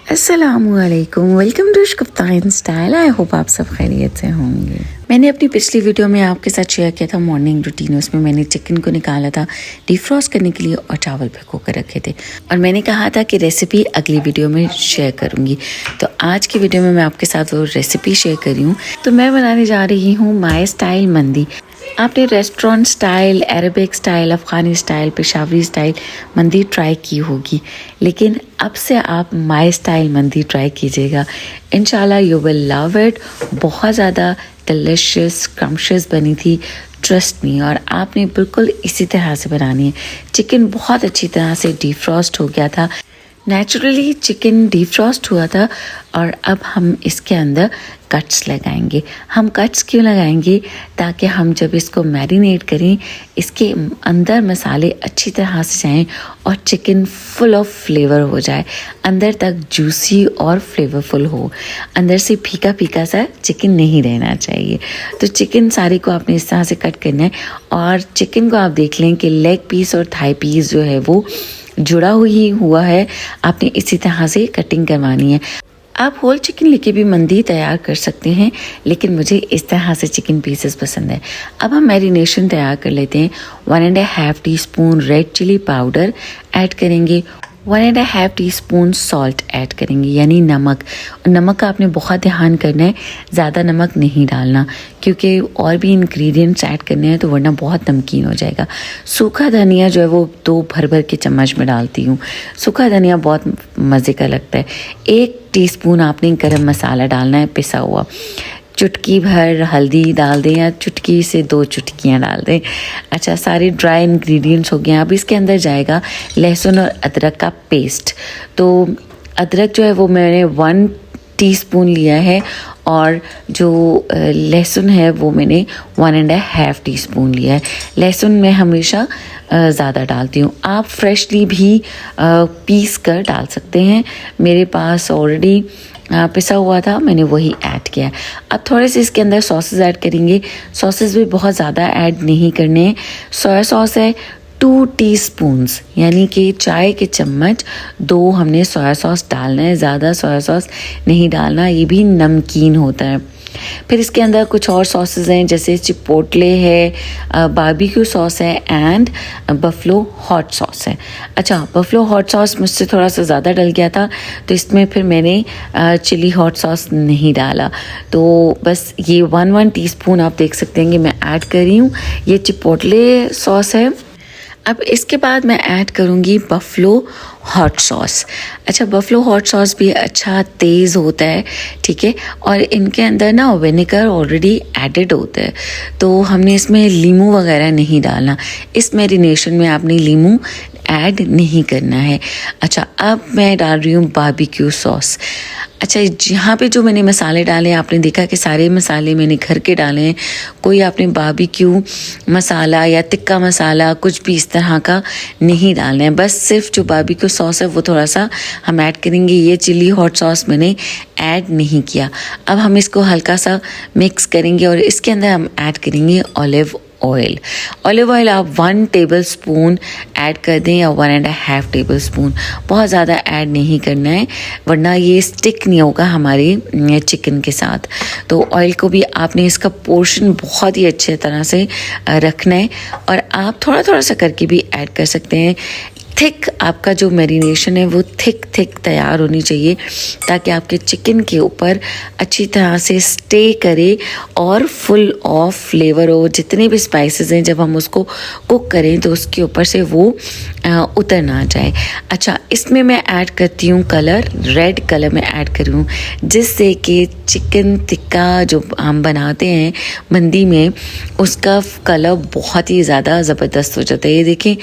अस्सलामुअलैकुम, welcome to कप्तान style. I hope आप सब खैरियत से होंगे। मैंने अपनी पिछली वीडियो में आपके साथ शेयर किया था मॉर्निंग रूटीन। उसमें मैंने चिकन को निकाला था डिफ्रॉस्ट करने के लिए और चावल भिगो कर रखे थे और मैंने कहा था कि रेसिपी अगली वीडियो में शेयर करूंगी। तो आज की वीडियो में मैं आपके साथ वो रेसिपी शेयर कर रही हूँ। तो मैं बनाने जा रही हूँ माय स्टाइल मंदी। आपने restaurant style, Arabic style, Afghani style, Peshawari style मंदी ट्राई की होगी, लेकिन अब से आप माय स्टाइल मंदी ट्राई कीजिएगा। इंशाल्लाह यू विल लव इट। बहुत ज़्यादा डिलिशियस क्रम्शियस बनी थी, ट्रस्ट मी। और आपने बिल्कुल इसी तरह से बनानी है। चिकन बहुत अच्छी तरह से डिफ्रॉस्ट हो गया था। नेचुरली चिकन डिफ्रॉस्ट हुआ था और अब हम इसके अंदर कट्स लगाएंगे। हम कट्स क्यों लगाएंगे? ताकि हम जब इसको मैरिनेट करें इसके अंदर मसाले अच्छी तरह से जाएं और चिकन फुल ऑफ फ्लेवर हो जाए, अंदर तक जूसी और फ्लेवरफुल हो। अंदर से फीका फीका सा चिकन नहीं रहना चाहिए। तो चिकन सारी को आपने इस तरह से कट करना है और चिकन को आप देख लें कि लेग पीस और थाई पीस जो है वो जुड़ा ही हुआ है। आपने इसी तरह से कटिंग करवानी है। आप होल चिकन लेके भी मंदी तैयार कर सकते हैं, लेकिन मुझे इस तरह से चिकन पीसेस पसंद है। अब हम मैरिनेशन तैयार कर लेते हैं। 1.5 teaspoon red chilli powder add करेंगे। 1.5 टीस्पून सॉल्ट ऐड करेंगे, यानी नमक। नमक का आपने बहुत ध्यान करना है, ज़्यादा नमक नहीं डालना क्योंकि और भी इंग्रेडिएंट्स ऐड करने हैं तो वरना बहुत नमकीन हो जाएगा। सूखा धनिया जो है वो 2 भर के चम्मच में डालती हूँ। सूखा धनिया बहुत मज़े का लगता है। 1 टीस्पून आपने गरम मसाला डालना है पिसा हुआ। चुटकी भर हल्दी डाल दें या चुटकी से 2 चुटकियाँ डाल दें। अच्छा, सारे ड्राई इंग्रेडिएंट्स हो गए। अब इसके अंदर जाएगा लहसुन और अदरक का पेस्ट। तो अदरक जो है वो मैंने 1 टीस्पून लिया है और जो लहसुन है वो मैंने 1.5 टीस्पून लिया है। लहसुन मैं हमेशा ज़्यादा डालती हूँ। आप फ्रेशली भी पीस कर डाल सकते हैं। मेरे पास ऑलरेडी पिसा हुआ था, मैंने वही ऐड किया। अब थोड़े से इसके अंदर सॉसेस ऐड करेंगे। सॉसेस भी बहुत ज़्यादा ऐड नहीं करने हैं। सोया सॉस है 2 टीस्पून्स, यानी कि चाय के चम्मच 2 हमने सोया सॉस डालना है। ज़्यादा सोया सॉस नहीं डालना, ये भी नमकीन होता है। फिर इसके अंदर कुछ और सॉसेस हैं, जैसे चिपोटले है, बारबेक्यू सॉस है एंड बफलो हॉट सॉस है। अच्छा, बफलो हॉट सॉस मुझसे थोड़ा सा ज़्यादा डल गया था तो इसमें फिर मैंने चिली हॉट सॉस नहीं डाला। तो बस ये 1 टीस्पून आप देख सकते हैं कि मैं ऐड कर रही हूँ। ये चिपोटले सॉस है। अब इसके बाद मैं ऐड करूँगी बफलो हॉट सॉस। अच्छा, बफलो हॉट सॉस भी अच्छा तेज़ होता है, ठीक है। और इनके अंदर ना विनेगर ऑलरेडी एडेड होता है, तो हमने इसमें लीमू वगैरह नहीं डालना। इस मैरिनेशन में आपने लीमू ऐड नहीं करना है। अच्छा, अब मैं डाल रही हूँ बारबेक्यू सॉस। अच्छा, यहाँ पे जो मैंने मसाले डाले आपने देखा कि सारे मसाले मैंने घर के डाले हैं। कोई आपने बारबेक्यू मसाला या टिक्का मसाला कुछ भी इस तरह का नहीं डालना है। बस सिर्फ जो बारबेक्यू सॉस है वो थोड़ा सा हम ऐड करेंगे। ये चिली हॉट सॉस मैंने ऐड नहीं किया। अब हम इसको हल्का सा मिक्स करेंगे और इसके अंदर हम ऐड करेंगे ऑलिव ऑयल। ऑलिव ऑयल आप 1 टेबल स्पून ऐड कर दें या 1.5 टेबल स्पून। बहुत ज़्यादा ऐड नहीं करना है वरना ये स्टिक नहीं होगा हमारे चिकन के साथ। तो ऑयल को भी आपने इसका पोर्शन बहुत ही अच्छे तरह से रखना है और आप थोड़ा थोड़ा सा करके भी ऐड कर सकते हैं। थिक आपका जो मैरिनेशन है वो थिक तैयार होनी चाहिए ताकि आपके चिकन के ऊपर अच्छी तरह से स्टे करे और फुल ऑफ फ्लेवर हो। जितने भी स्पाइसेस हैं जब हम उसको कुक करें तो उसके ऊपर से वो उतर ना जाए। अच्छा, इसमें मैं ऐड करती हूँ कलर, रेड कलर में ऐड कर रही हूँ, जिससे कि चिकन टिक्का जो हम बनाते हैं मंदी में उसका कलर बहुत ही ज़्यादा ज़बरदस्त हो जाता है। ये देखें,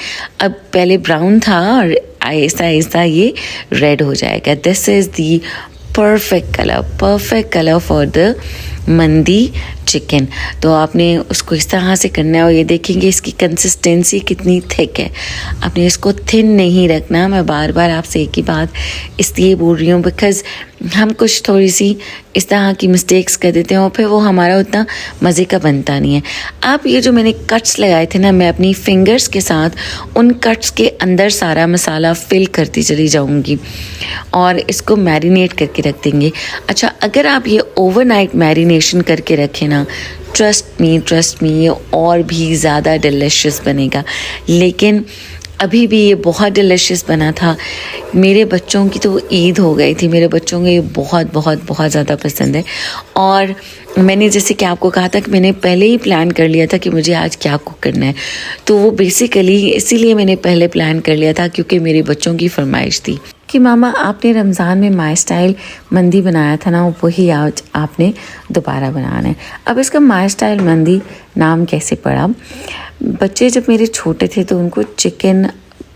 अब पहले ब्राउन था और आहिस्ता आहिस्ता ये रेड हो जाएगा। This is the perfect colour for the मंदी चिकन। तो आपने उसको इस तरह से करना है और ये देखेंगे इसकी कंसिस्टेंसी कितनी थिक है। आपने इसको थिन नहीं रखना। मैं बार बार आपसे एक ही बात इसलिए बोल रही हूँ बिकॉज़ हम कुछ थोड़ी सी इस तरह की मिस्टेक्स कर देते हैं और फिर वो हमारा उतना मज़े का बनता नहीं है। अब ये जो मैंने कट्स लगाए थे ना, मैं अपनी फिंगर्स के साथ उन कट्स के अंदर सारा मसाला फिल करती चली जाऊंगी और इसको मैरिनेट करके रख देंगे। अच्छा, अगर आप ये ओवरनाइट मैरिनेशन करके रखें ना, ट्रस्ट मी ये और भी ज़्यादा डिलिशियस बनेगा। लेकिन अभी भी ये बहुत डिलिशियस बना था। मेरे बच्चों की तो ईद हो गई थी, मेरे बच्चों को ये बहुत बहुत बहुत ज़्यादा पसंद है। और मैंने जैसे कि आपको कहा था कि मैंने पहले ही प्लान कर लिया था कि मुझे आज क्या कुक करना है, तो वो बेसिकली इसीलिए मैंने पहले प्लान कर लिया था क्योंकि मेरे बच्चों की फरमाइश थी कि मामा आपने रमज़ान में माई स्टाइल मंदी बनाया था ना, वही आज आपने दोबारा बनाना है। अब इसका माई स्टाइल मंदी नाम कैसे पड़ा? बच्चे जब मेरे छोटे थे तो उनको चिकन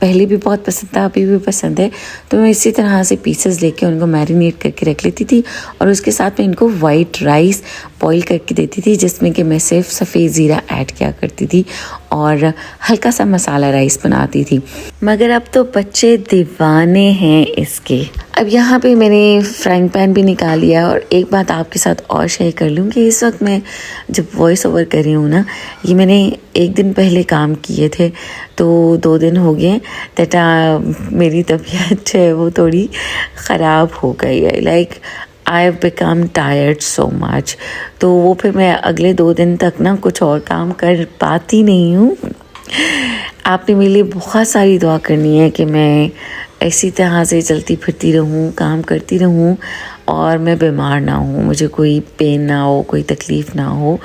पहले भी बहुत पसंद था, अभी भी पसंद है, तो मैं इसी तरह से पीसेस लेके उनको मैरिनेट करके रख लेती थी और उसके साथ में इनको वाइट राइस बॉईल करके देती थी, जिसमें कि मैं सिर्फ सफ़ेद ज़ीरा ऐड किया करती थी और हल्का सा मसाला राइस बनाती थी। मगर अब तो बच्चे दीवाने हैं इसके। अब यहाँ पे मैंने फ्राइंग पैन भी निकाल लिया और एक बात आपके साथ और शेयर कर लूँ कि इस वक्त मैं जब वॉइस ओवर कर रही हूँ ना, ये मैंने एक दिन पहले काम किए थे, तो 2 दिन हो गए तथा मेरी तबीयत है वो थोड़ी ख़राब हो गई है। Like I have become tired so much, तो वो फिर मैं अगले 2 दिन तक ना कुछ और काम कर पाती नहीं हूँ। आपने मेरे लिए बहुत सारी दुआ करनी है कि मैं इसी तरह से चलती फिरती रहूँ, काम करती रहूँ और मैं बीमार ना हूँ, मुझे कोई पेन ना हो, कोई तकलीफ़ ना हो।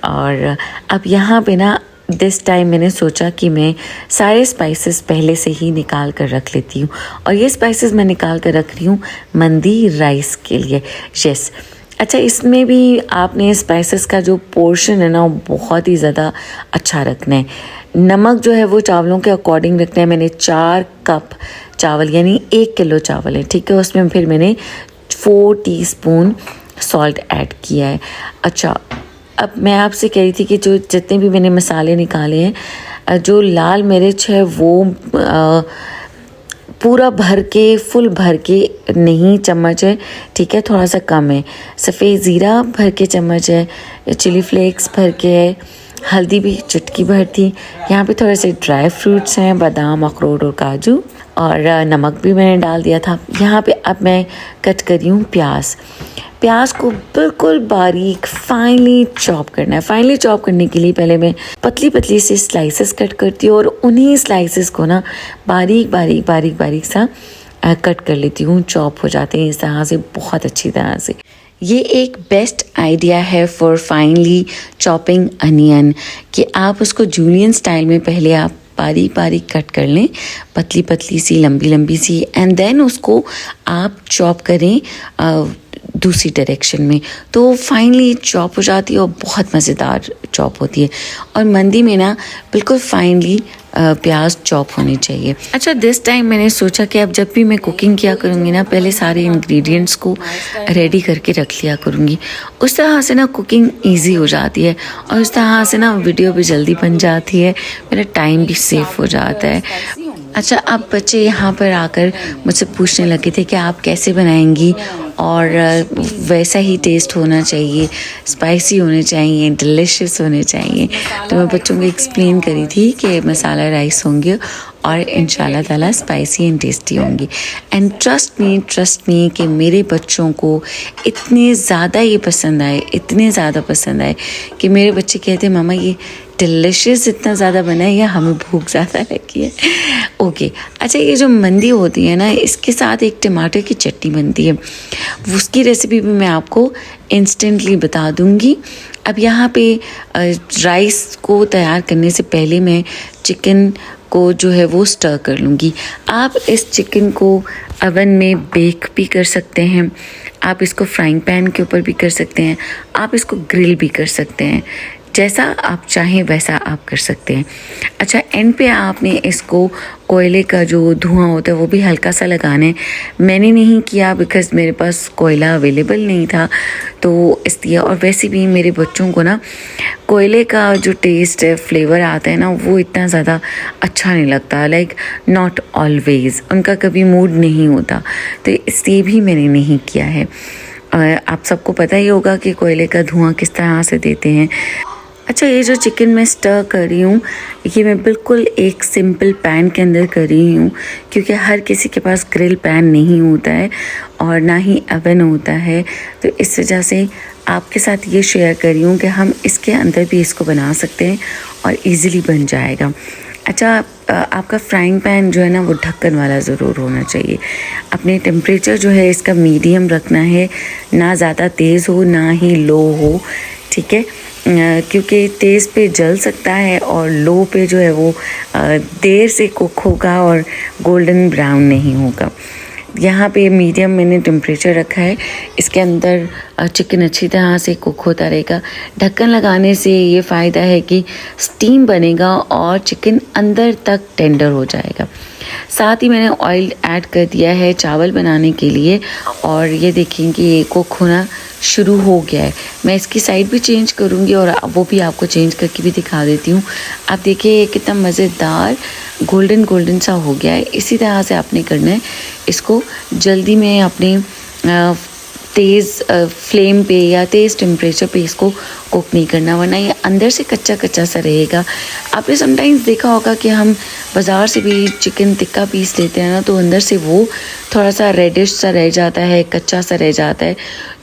और अब यहाँ पे ना दिस टाइम मैंने सोचा कि मैं सारे स्पाइसेस पहले से ही निकाल कर रख लेती हूँ और ये स्पाइसेस मैं निकाल कर रख रही हूँ मंदी राइस के लिए। यस, अच्छा, इसमें भी आपने स्पाइसेस का जो पोर्शन है ना वो बहुत ही ज़्यादा अच्छा रखना है। नमक जो है वो चावलों के अकॉर्डिंग रखना है। मैंने 4 कप चावल यानी 1 किलो चावल है, ठीक है, उसमें फिर मैंने 4 टीस्पून सॉल्ट ऐड किया है। अच्छा, अब मैं आपसे कह रही थी कि जो जितने भी मैंने मसाले निकाले हैं, जो लाल मिर्च है वो पूरा भर के, फुल भर के नहीं चम्मच है, ठीक है, थोड़ा सा कम है। सफ़ेद ज़ीरा भर के चम्मच है, चिली फ्लेक्स भर के है, हल्दी भी चुटकी भर थी। यहाँ पे थोड़े से ड्राई फ्रूट्स हैं, बादाम, अखरोट और काजू, और नमक भी मैंने डाल दिया था। यहाँ पे अब मैं कट कर रही हूँ प्याज को बिल्कुल बारीक फाइनली चॉप करना है। फाइनली चॉप करने के लिए पहले मैं पतली पतली सी स्लाइसेस कट करती हूँ और उन्हीं स्लाइसेस को ना बारीक सा कट कर लेती हूँ। चॉप हो जाते हैं इस तरह से बहुत अच्छी तरह से। ये एक बेस्ट आइडिया है फॉर फाइनली चॉपिंग अनियन कि आप उसको जूलियन स्टाइल में पहले आप बारीक कट कर लें, पतली पतली सी, लंबी सी, एंड देन उसको आप चॉप करें दूसरी डायरेक्शन में, तो फाइनली चॉप हो जाती है और बहुत मज़ेदार चॉप होती है। और मंदी में ना बिल्कुल फाइनली प्याज चॉप होनी चाहिए। अच्छा, दिस टाइम मैंने सोचा कि अब जब भी मैं कुकिंग किया करूँगी ना, पहले सारे इंग्रेडिएंट्स को रेडी करके रख लिया करूँगी। उस तरह से ना कुकिंग इजी हो जाती है और उस तरह से ना वीडियो भी जल्दी बन जाती है, मेरा टाइम भी सेव हो जाता है। अच्छा, अब बच्चे यहाँ पर आकर मुझसे पूछने लगे थे कि आप कैसे बनाएंगी, और वैसा ही टेस्ट होना चाहिए, स्पाइसी होने चाहिए, डिलिशियस होने चाहिए। तो मैं बच्चों को एक्सप्लेन करी थी कि मसाला राइस होंगे और इंशाल्लाह ताला स्पाइसी एंड टेस्टी होंगी। एंड ट्रस्ट मी कि मेरे बच्चों को इतने ज़्यादा ये पसंद आए, इतने ज़्यादा पसंद आए कि मेरे बच्चे कहते मामा ये डिलिशियस इतना ज़्यादा बना है या हमें भूख ज़्यादा लगी है। ओके, अच्छा, ये जो मंदी होती है ना, इसके साथ एक टमाटर की चटनी बनती है, उसकी रेसिपी भी मैं आपको इंस्टेंटली बता दूंगी। अब यहाँ पे राइस को तैयार करने से पहले मैं चिकन को जो है वो स्टर कर लूँगी। आप इस चिकन को अवन में बेक भी कर सकते हैं, आप इसको फ्राइंग पैन के ऊपर भी कर सकते हैं, आप इसको ग्रिल भी कर सकते हैं, जैसा आप चाहें वैसा आप कर सकते हैं। अच्छा, एंड पे आपने इसको कोयले का जो धुआं होता है वो भी हल्का सा लगाना है। मैंने नहीं किया बिकॉज़ मेरे पास कोयला अवेलेबल नहीं था, तो इसलिए। और वैसे भी मेरे बच्चों को ना कोयले का जो टेस्ट है, फ्लेवर आता है ना, वो इतना ज़्यादा अच्छा नहीं लगता। लाइक नॉट ऑलवेज़, उनका कभी मूड नहीं होता, तो इसलिए भी मैंने नहीं किया है। आप सबको पता ही होगा कि कोयले का धुआं किस तरह से देते हैं। अच्छा, ये जो चिकन मैं स्टर कर रही हूँ, ये मैं बिल्कुल एक सिंपल पैन के अंदर कर रही हूँ, क्योंकि हर किसी के पास ग्रिल पैन नहीं होता है और ना ही ओवन होता है। तो इस वजह से आपके साथ ये शेयर कर रही हूँ कि हम इसके अंदर भी इसको बना सकते हैं और इजीली बन जाएगा। अच्छा, आपका फ्राइंग पैन जो है ना, वो ढक्कन वाला ज़रूर होना चाहिए। अपने टेम्परेचर जो है इसका मीडियम रखना है, ना ज़्यादा तेज़ हो ना ही लो हो, ठीक है, क्योंकि तेज़ पे जल सकता है और लो पे जो है वो देर से कुक होगा और गोल्डन ब्राउन नहीं होगा। यहाँ पे मीडियम मैंने टेम्परेचर रखा है। इसके अंदर चिकन अच्छी तरह से कुक होता रहेगा। ढक्कन लगाने से ये फ़ायदा है कि स्टीम बनेगा और चिकन अंदर तक टेंडर हो जाएगा। साथ ही मैंने ऑयल ऐड कर दिया है चावल बनाने के लिए और ये देखें कि ये कुक होना शुरू हो गया है। मैं इसकी साइड भी चेंज करूँगी और वो भी आपको चेंज करके भी दिखा देती हूँ। आप देखिए ये कितना मज़ेदार गोल्डन गोल्डन सा हो गया है। इसी तरह से आपने करना है इसको। जल्दी में अपने तेज़ फ्लेम पे या तेज़ टेम्परेचर पे इसको कुक नहीं करना, वरना ये अंदर से कच्चा कच्चा सा रहेगा। आपने समटाइम्स देखा होगा कि हम बाज़ार से भी चिकन टिक्का पीस लेते हैं ना, तो अंदर से वो थोड़ा सा रेडिश सा रह जाता है, कच्चा सा रह जाता है,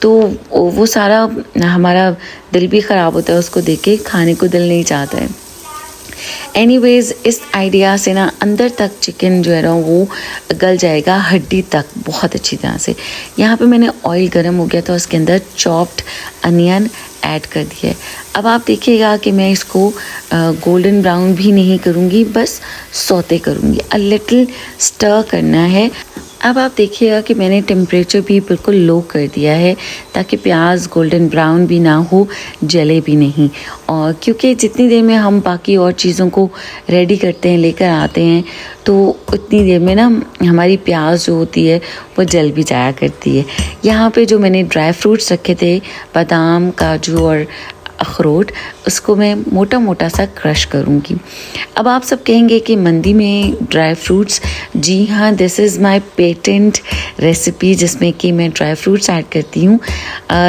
तो वो सारा हमारा दिल भी ख़राब होता है, उसको देख के खाने को दिल नहीं चाहता है। एनीवेज़, इस आइडिया से ना अंदर तक चिकन जो है ना वो गल जाएगा, हड्डी तक बहुत अच्छी तरह से। यहाँ पे मैंने ऑयल गर्म हो गया था, उसके अंदर चॉप्ड अनियन ऐड कर दिया है। अब आप देखिएगा कि मैं इसको गोल्डन ब्राउन भी नहीं करूँगी, बस सौते करूँगी, अ लिटिल स्टर करना है। अब आप देखिएगा कि मैंने टेम्परेचर भी बिल्कुल लो कर दिया है ताकि प्याज गोल्डन ब्राउन भी ना हो, जले भी नहीं। और क्योंकि जितनी देर में हम बाकी और चीज़ों को रेडी करते हैं, लेकर आते हैं, तो उतनी देर में ना हमारी प्याज जो होती है वो जल भी जाया करती है। यहाँ पे जो मैंने ड्राई फ्रूट्स रखे थे, बादाम, काजू और अखरोट, उसको मैं मोटा मोटा सा क्रश करूँगी। अब आप सब कहेंगे कि मंदी में ड्राई फ्रूट्स, जी हाँ, this is my patent recipe जिसमें कि मैं ड्राई फ्रूट्स ऐड करती हूँ।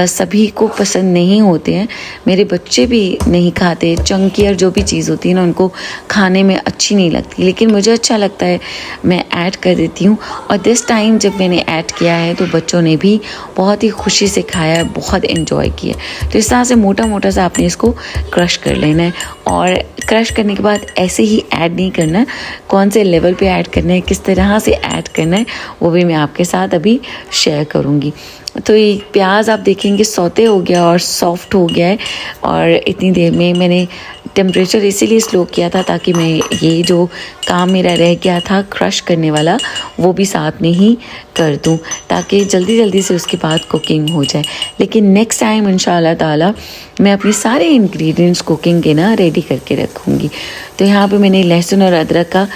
सभी को पसंद नहीं होते हैं, मेरे बच्चे भी नहीं खाते, चंकियर जो भी चीज़ होती है ना उनको खाने में अच्छी नहीं लगती, लेकिन मुझे अच्छा लगता है, मैं ऐड कर देती हूँ। और दिस टाइम जब मैंने ऐड किया है तो बच्चों ने भी बहुत ही खुशी से खाया, बहुत इन्जॉय किया। तो इस तरह से मोटा मोटा सा आपने इसको क्रश कर लेना है और क्रश करने के बाद ऐसे ही ऐड नहीं करना है, कौन से लेवल पे ऐड करना है, किस तरह से ऐड करना है, वो भी मैं आपके साथ अभी शेयर करूँगी। तो ये प्याज आप देखेंगे सौते हो गया और सॉफ्ट हो गया है। और इतनी देर में मैंने टेम्परेचर इसीलिए स्लो किया था ताकि मैं ये जो काम मेरा रह गया था क्रश करने वाला, वो भी साथ में ही कर दूं ताकि जल्दी जल्दी से उसके बाद कुकिंग हो जाए। लेकिन नेक्स्ट टाइम इंशाल्लाह ताला मैं अपने सारे इंग्रेडिएंट्स कुकिंग के ना रेडी करके रखूँगी। तो यहाँ पे मैंने लहसुन और अदरक का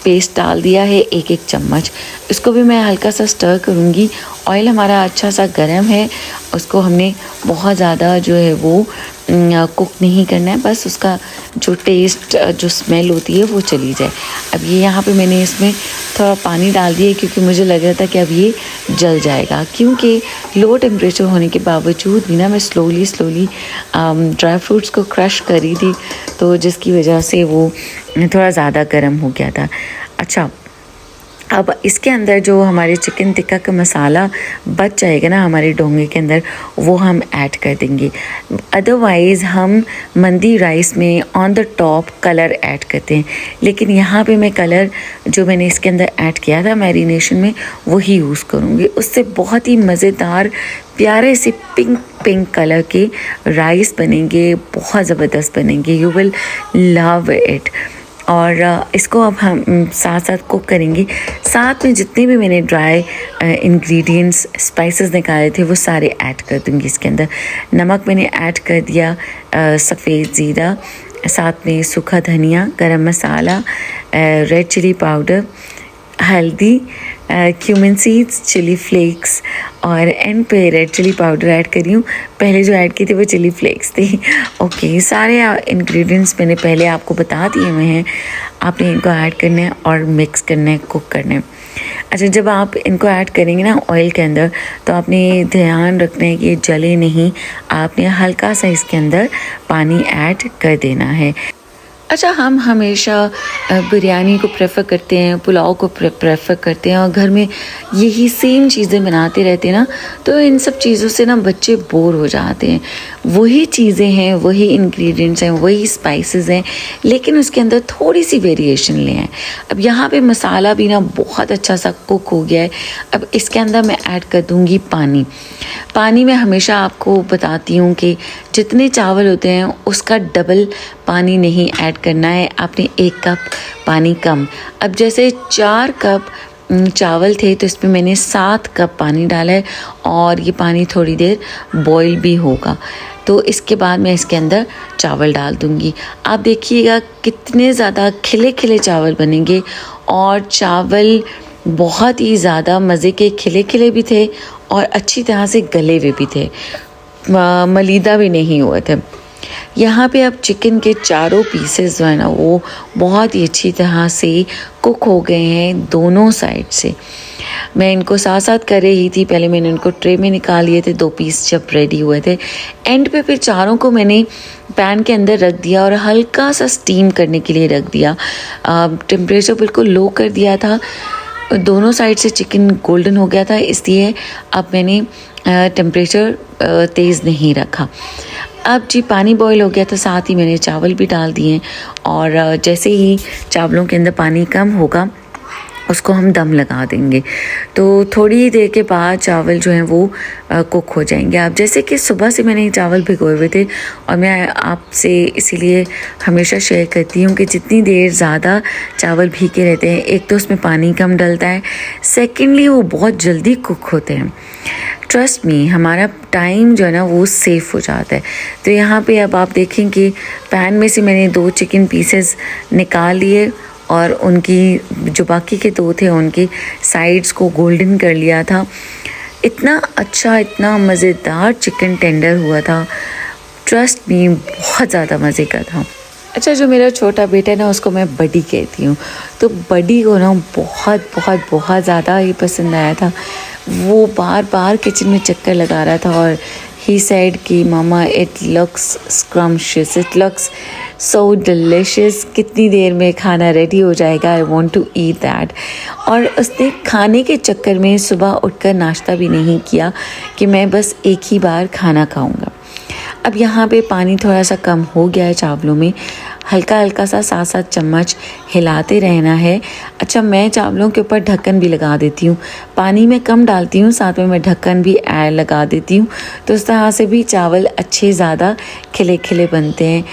पेस्ट डाल दिया है, एक एक चम्मच। इसको भी मैं हल्का सा स्टर करूँगी। ऑयल हमारा अच्छा सा गर्म है, उसको हमने बहुत ज़्यादा जो है वो कुक नहीं करना है, बस उसका जो टेस्ट, जो स्मेल होती है वो चली जाए। अब ये यहाँ पे मैंने इसमें थोड़ा पानी डाल दिया क्योंकि मुझे लग रहा था कि अब ये जल जाएगा, क्योंकि लो टेम्परेचर होने के बावजूद भी ना मैं स्लोली ड्राई फ्रूट्स को क्रश करी थी, तो जिसकी वजह से वो थोड़ा ज़्यादा गर्म हो गया था। अच्छा, अब इसके अंदर जो हमारे चिकन टिक्का का मसाला बच जाएगा ना हमारे डोंगे के अंदर, वो हम ऐड कर देंगे। अदरवाइज़ हम मंदी राइस में on the top colour add करते हैं, लेकिन यहाँ पे मैं कलर जो मैंने इसके अंदर ऐड किया था मैरिनेशन में, वही यूज़ करूँगी। उससे बहुत ही मज़ेदार प्यारे से पिंक कलर के राइस बनेंगे, बहुत ज़बरदस्त बनेंगे, यू विल लव इट। और इसको अब हम साथ साथ कुक करेंगे। साथ में जितने भी मैंने ड्राई इंग्रेडिएंट्स, स्पाइसेस निकाले थे, वो सारे ऐड कर दूँगी इसके अंदर। नमक मैंने ऐड कर दिया, सफ़ेद ज़ीरा, साथ में सूखा धनिया, गरम मसाला, रेड चिली पाउडर, हल्दी, क्यूमिन सीड्स, चिली फ्लेक्स और एंड पे रेड चिली पाउडर ऐड कर रही हूँ। पहले जो ऐड की थी वो चिली फ्लेक्स थी। ओके, सारे इंग्रेडिएंट्स मैंने पहले आपको बता दिए हुए हैं। आपने इनको ऐड करना है और मिक्स करना है, कुक करना है। अच्छा, जब आप इनको ऐड करेंगे ना ऑयल के अंदर, तो आपने ध्यान रखना है कि ये जले नहीं। आपने हल्का सा इसके अंदर पानी ऐड कर देना है। अच्छा, हम हमेशा बिरयानी को प्रेफर करते हैं, पुलाव को प्रेफर करते हैं और घर में यही सेम चीज़ें बनाते रहते हैं ना, तो इन सब चीज़ों से ना बच्चे बोर हो जाते हैं। वही चीज़ें हैं, वही इंग्रेडिएंट्स हैं, वही स्पाइसेस हैं, लेकिन उसके अंदर थोड़ी सी वेरिएशन ले आए। अब यहाँ पे मसाला भी ना बहुत अच्छा सा कुक हो गया है। अब इसके अंदर मैं ऐड कर दूँगी पानी। पानी में हमेशा आपको बताती हूँ कि जितने चावल होते हैं उसका डबल पानी नहीं ऐड करना है। आपने 1 कप पानी कम। अब जैसे 4 कप चावल थे तो इसमें मैंने 7 कप पानी डाला है और ये पानी थोड़ी देर बॉईल भी होगा। तो इसके बाद मैं इसके अंदर चावल डाल दूँगी। आप देखिएगा कितने ज़्यादा खिले खिले चावल बनेंगे और चावल बहुत ही ज़्यादा मज़े के खिले खिले भी थे और अच्छी तरह से गले हुए भी थे, मलीदा भी नहीं हुए थे। यहाँ पे अब चिकन के चारों पीसेस जो है ना वो बहुत ही अच्छी तरह से कुक हो गए हैं दोनों साइड से। मैं इनको साथ साथ कर रही थी। पहले मैंने इनको ट्रे में निकाल लिए थे 2 पीस जब रेडी हुए थे। एंड पे फिर चारों को मैंने पैन के अंदर रख दिया और हल्का सा स्टीम करने के लिए रख दिया। टेम्परेचर बिल्कुल लो कर दिया था। दोनों साइड से चिकन गोल्डन हो गया था, इसलिए अब मैंने टेम्परेचर तेज़ नहीं रखा। अब जी पानी बॉईल हो गया तो साथ ही मैंने चावल भी डाल दिए और जैसे ही चावलों के अंदर पानी कम होगा उसको हम दम लगा देंगे। तो थोड़ी देर के बाद चावल जो हैं वो कुक हो जाएंगे। अब जैसे कि सुबह से मैंने चावल भिगोए हुए थे और मैं आपसे इसीलिए हमेशा शेयर करती हूँ कि जितनी देर ज़्यादा चावल भीगे रहते हैं, एक तो उसमें पानी कम डलता है, सेकेंडली वो बहुत जल्दी कुक होते हैं। ट्रस्ट मी, हमारा टाइम जो है ना वो सेफ़ हो जाता है। तो यहाँ पे अब आप देखें कि पैन में से मैंने 2 चिकन पीसेस निकाल लिए और उनकी जो बाकी के 2 थे उनकी साइड्स को गोल्डन कर लिया था। इतना अच्छा, इतना मज़ेदार चिकन टेंडर हुआ था। ट्रस्ट मी, बहुत ज़्यादा मज़े का था। अच्छा, जो मेरा छोटा बेटा है ना उसको मैं बडी कहती हूँ, तो बडी को ना बहुत बहुत बहुत ज़्यादा ही पसंद आया था। वो बार बार किचन में चक्कर लगा रहा था और ही सेड कि मामा it looks scrumptious, it looks so delicious, कितनी देर में खाना रेडी हो जाएगा, I want to eat that. और उसने खाने के चक्कर में सुबह उठकर नाश्ता भी नहीं किया कि मैं बस एक ही बार खाना खाऊंगा। अब यहाँ पे पानी थोड़ा सा कम हो गया है चावलों में, हल्का हल्का सा 7-7 चम्मच हिलाते रहना है। अच्छा, मैं चावलों के ऊपर ढक्कन भी लगा देती हूँ। पानी में कम डालती हूँ, साथ में मैं ढक्कन भी लगा देती हूँ, तो इस तरह से भी चावल अच्छे ज़्यादा खिले खिले बनते हैं।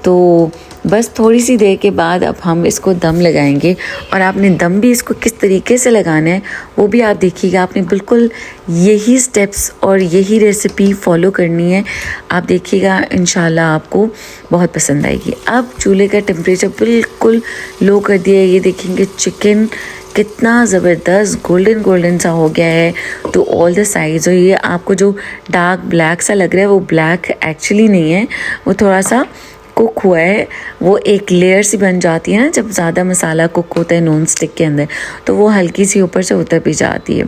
तो बस थोड़ी सी देर के बाद अब हम इसको दम लगाएंगे और आपने दम भी इसको किस तरीके से लगाना है वो भी आप देखिएगा। आपने बिल्कुल यही स्टेप्स और यही रेसिपी फॉलो करनी है। आप देखिएगा, इंशाल्लाह आपको बहुत पसंद आएगी। अब चूल्हे का टेम्परेचर बिल्कुल लो कर दिया है। ये देखेंगे चिकन कितना ज़बरदस्त गोल्डन गोल्डन सा हो गया है तो ऑल द साइड्स। और ये आपको जो डार्क ब्लैक सा लग रहा है वो ब्लैक एक्चुअली नहीं है, वो थोड़ा सा कुक हुआ है। वो एक लेयर सी बन जाती है ना जब ज़्यादा मसाला कुक होता है नॉन स्टिक के अंदर, तो वो हल्की सी ऊपर से उतर भी जाती है।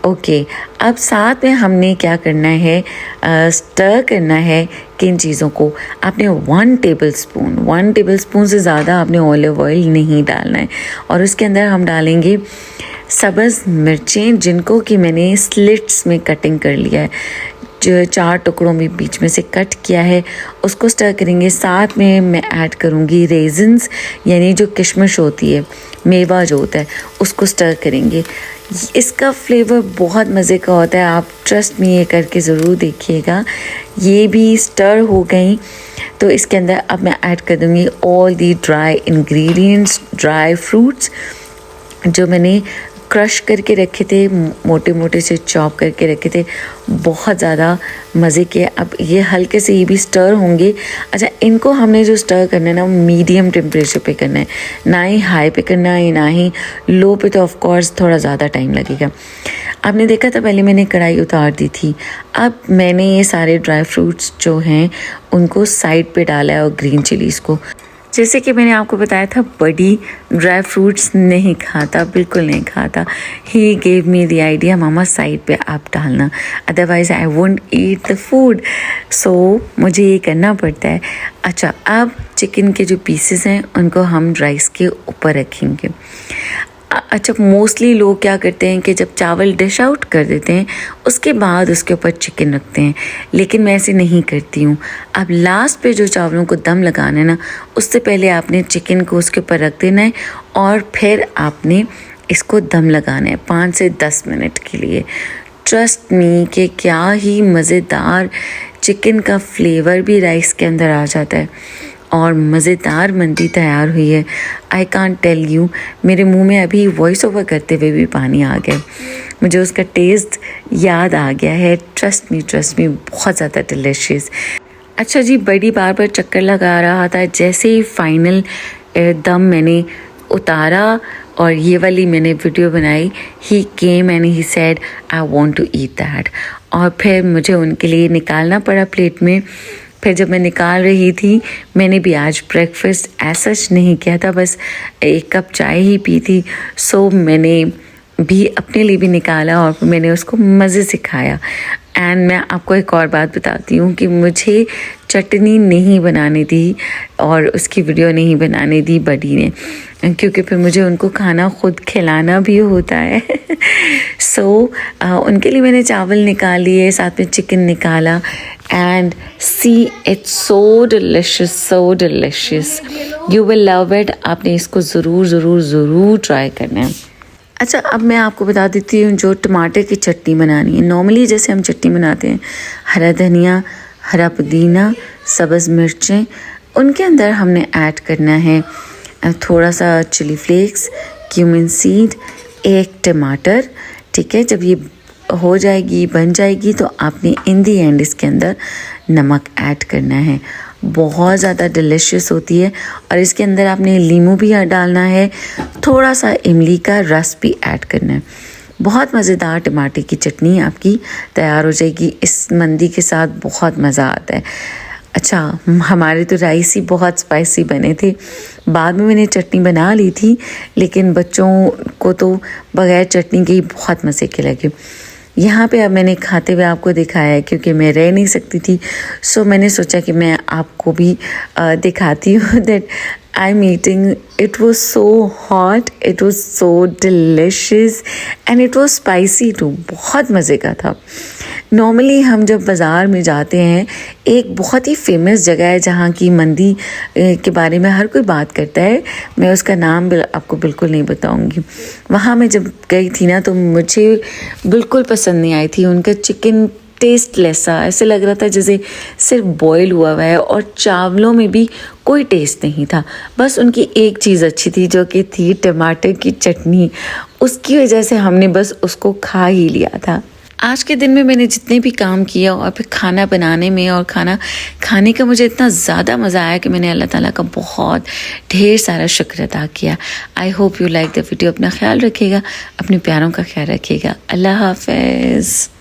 ओके, अब साथ में हमने क्या करना है, स्टर करना है किन चीज़ों को। आपने 1 टेबलस्पून से ज़्यादा आपने ऑलिव ऑयल नहीं डालना है। और उसके अंदर हम डालेंगे सब्ज़ मिर्चें, जिनको कि मैंने स्लिट्स में कटिंग कर लिया है, जो 4 टुकड़ों में बीच में से कट किया है, उसको स्टर करेंगे। साथ में मैं ऐड करूँगी रेजिन्स, यानी जो किशमिश होती है, मेवा जो होता है, उसको स्टर करेंगे। इसका फ्लेवर बहुत मज़े का होता है, आप ट्रस्ट मी ये करके ज़रूर देखिएगा। ये भी स्टर हो गई तो इसके अंदर अब मैं ऐड कर दूँगी all the dry ingredients, dry fruits जो मैंने क्रश करके रखे थे, मोटे मोटे से चॉप करके रखे थे, बहुत ज़्यादा मज़े के। अब ये हल्के से ये भी स्टर होंगे। अच्छा, इनको हमने जो स्टर करना है ना, मीडियम टेम्परेचर पे करना है, ना ही हाई पे करना है ना ही लो पे, तो ऑफ कोर्स थोड़ा ज़्यादा टाइम लगेगा। आपने देखा था पहले मैंने कढ़ाई उतार दी थी। अब मैंने ये सारे ड्राई फ्रूट्स जो हैं उनको साइड पे डाला है और ग्रीन चिलीज़ को। जैसे कि मैंने आपको बताया था, बड़ी ड्राई फ्रूट्स नहीं खाता, बिल्कुल नहीं खाता। He gave me the idea, मामा साइड पे आप डालना, otherwise I won't eat the food. So मुझे ये करना पड़ता है। अच्छा, अब चिकन के जो पीसेस हैं उनको हम राइस के ऊपर रखेंगे। अच्छा, मोस्टली लोग क्या करते हैं कि जब चावल डिश आउट कर देते हैं उसके बाद उसके ऊपर चिकन रखते हैं, लेकिन मैं ऐसे नहीं करती हूँ। अब लास्ट पे जो चावलों को दम लगाना है ना, उससे पहले आपने चिकन को उसके ऊपर रख देना है और फिर आपने इसको दम लगाना है 5 से 10 मिनट के लिए। ट्रस्ट मी कि क्या ही मज़ेदार चिकन का फ्लेवर भी राइस के अंदर आ जाता है और मज़ेदार मंदी तैयार हुई है। आई कांट टेल यू, मेरे मुंह में अभी वॉइस ओवर करते हुए भी पानी आ गया, मुझे उसका टेस्ट याद आ गया है। ट्रस्ट मी, बहुत ज़्यादा डिलीशियस। अच्छा जी, बड़ी बार बार चक्कर लगा रहा था। जैसे ही फाइनल दम मैंने उतारा और ये वाली मैंने वीडियो बनाई, he came and he said I want to eat that. और फिर मुझे उनके लिए निकालना पड़ा प्लेट में। फिर जब मैं निकाल रही थी, मैंने भी आज ब्रेकफास्ट ऐसा नहीं किया था, बस 1 कप चाय ही पी थी। सो मैंने भी अपने लिए भी निकाला और फिर मैंने उसको मज़े से खाया। एंड मैं आपको एक और बात बताती हूँ कि मुझे चटनी नहीं बनाने दी और उसकी वीडियो नहीं बनाने दी बड़ी ने, क्योंकि फिर मुझे उनको खाना खुद खिलाना भी होता है। सो उनके लिए मैंने चावल निकाल लिए, साथ में चिकन निकाला। And see, it's so delicious, you will love it. आपने इसको ज़रूर ट्राई करना है। अच्छा, अब मैं आपको बता देती हूँ जो टमाटर की चटनी बनानी है। नॉर्मली जैसे हम चटनी बनाते हैं, हरा धनिया, हरा पुदीना, सब्ज़ मिर्चें, उनके अंदर हमने ऐड करना है थोड़ा सा चिली फ्लेक्स, क्यूमिन सीड, 1 टमाटर। ठीक है, जब ये हो जाएगी, बन जाएगी, तो आपने इन दी एंड इसके अंदर नमक ऐड करना है। बहुत ज़्यादा डिलिशियस होती है। और इसके अंदर आपने लीमू भी डालना है, थोड़ा सा इमली का रस भी ऐड करना है। बहुत मज़ेदार टमाटर की चटनी आपकी तैयार हो जाएगी। इस मंदी के साथ बहुत मज़ा आता है। अच्छा, हमारे तो राइस ही बहुत स्पाइसी बने थे। बाद में मैंने चटनी बना ली थी, लेकिन बच्चों को तो बग़ैर चटनी के ही बहुत मज़े के लगे। यहाँ पे अब मैंने खाते हुए आपको दिखाया है, क्योंकि मैं रह नहीं सकती थी। सो मैंने सोचा कि मैं आपको भी दिखाती हूँ that I am eating. It was so hot, it was so delicious and it was spicy too. बहुत मज़े का था। नॉर्मली हम जब बाज़ार में जाते हैं, एक बहुत ही फेमस जगह है जहाँ की मंदी के बारे में हर कोई बात करता है, मैं उसका नाम आपको बिल्कुल नहीं बताऊंगी। वहाँ मैं जब गई थी ना, तो मुझे बिल्कुल पसंद नहीं आई थी। उनका चिकन टेस्टलेस सा, ऐसे लग रहा था जैसे सिर्फ बॉयल हुआ है, और चावलों में भी कोई टेस्ट नहीं था। बस उनकी एक चीज़ अच्छी थी, जो कि थी टमाटर की चटनी। उसकी वजह से हमने बस उसको खा ही लिया था। आज के दिन में मैंने जितने भी काम किया और फिर खाना बनाने में और खाना खाने का मुझे इतना ज़्यादा मज़ा आया कि मैंने अल्लाह ताला का बहुत ढेर सारा शुक्र अदा किया। I hope you like the video. अपना ख्याल रखिएगा, अपने प्यारों का ख्याल रखिएगा। अल्लाह हाफ़िज़।